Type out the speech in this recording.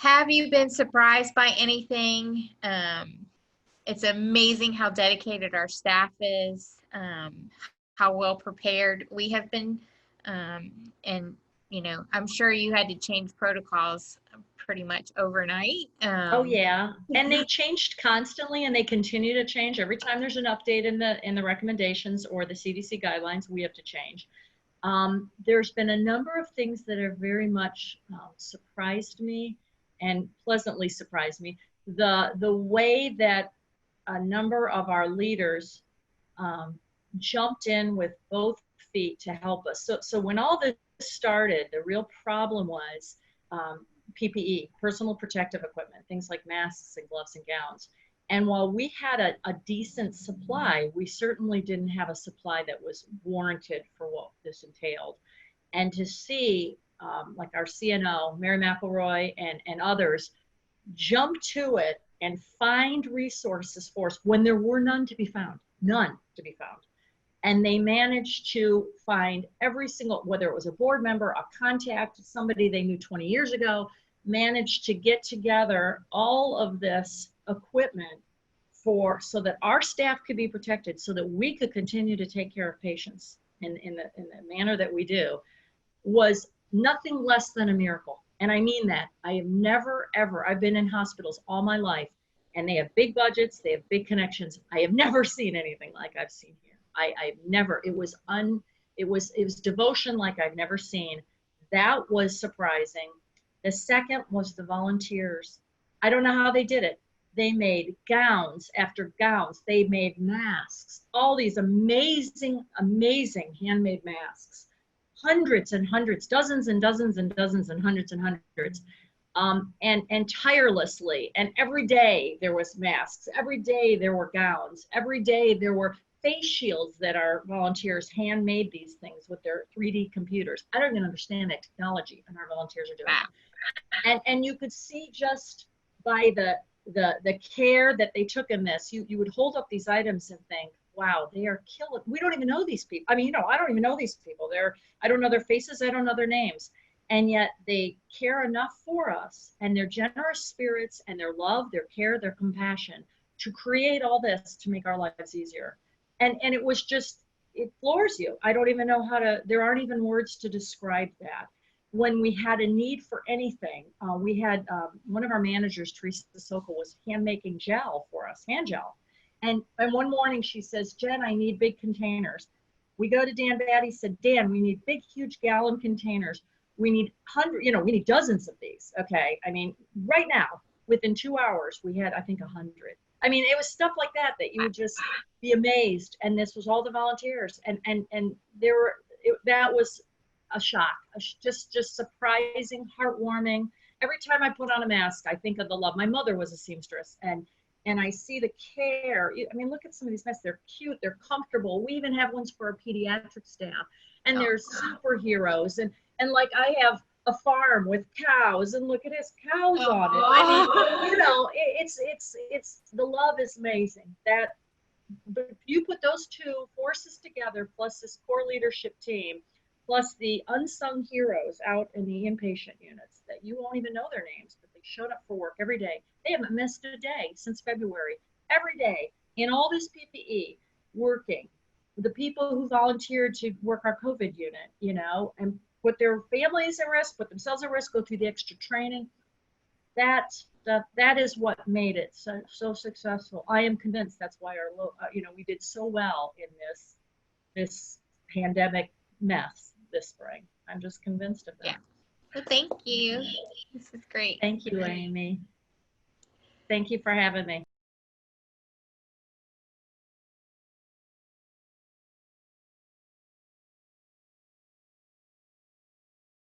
Have you been surprised by anything? It's amazing how dedicated our staff is, how well prepared we have been. And, I'm sure you had to change protocols pretty much overnight. Oh yeah, and they changed constantly, and they continue to change every time there's an update in the recommendations or the CDC guidelines. We have to change. There's been a number of things that have very much surprised me and pleasantly surprised me. The way that a number of our leaders um, jumped in with both feet to help us. So when all this started, the real problem was PPE, personal protective equipment, things like masks and gloves and gowns. And while we had a decent supply, we certainly didn't have a supply that was warranted for what this entailed. And to see like our CNO, Mary McElroy, and others jump to it and find resources for us when there were none to be found, none to be found. And they managed to find every single, whether it was a board member, a contact, somebody they knew 20 years ago, managed to get together all of this equipment so that our staff could be protected, so that we could continue to take care of patients in the manner that we do, was nothing less than a miracle. And I mean that. I have never, ever, I've been in hospitals all my life, and they have big budgets, they have big connections. I have never seen anything like I've seen here. I've never, it was devotion like I've never seen. That was surprising. The second was the volunteers. I don't know how they did it. They made gowns after gowns. They made masks, all these amazing, amazing handmade masks. Hundreds and hundreds, dozens and dozens and dozens and hundreds and hundreds. And tirelessly. And every day there was masks. Every day there were gowns. Every day there were face shields that our volunteers handmade these things with their 3D computers. I don't even understand that technology, and our volunteers are doing it. And you could see just by the care that they took in this, you would hold up these items and think, wow, they are killing. We don't even know these people. I mean, I don't even know these people. I don't know their faces. I don't know their names. And yet they care enough for us, and their generous spirits and their love, their care, their compassion to create all this to make our lives easier. And it was just, it floors you. I don't even know there aren't even words to describe that. When we had a need for anything, we had one of our managers, Teresa Sokol, was hand making gel for us, hand gel. And one morning she says, Jen, I need big containers. We go to Dan Batty, said, Dan, we need big, huge gallon containers. We need we need dozens of these. Okay. I mean, right now, within 2 hours, we had, I think, 100. I mean, it was stuff like that you would just be amazed. And this was all the volunteers. And that was a shock, just surprising, heartwarming. Every time I put on a mask, I think of the love. My mother was a seamstress, and I see the care. I mean, look at some of these masks. They're cute, they're comfortable. We even have ones for our pediatric staff, and they're superheroes. And like, I have a farm with cows, and look at his cows on it. I mean, it's the love is amazing. But you put those two forces together, plus this core leadership team, plus the unsung heroes out in the inpatient units that you won't even know their names, but they showed up for work every day. They haven't missed a day since February. Every day in all this PPE, working. The people who volunteered to work our COVID unit, and put their families at risk, put themselves at risk, go through the extra training. That is what made it so successful. I am convinced that's why we did so well in this pandemic mess this spring. I'm just convinced of that. Yeah. Well, thank you. This is great. Thank you, Amy. Thank you for having me.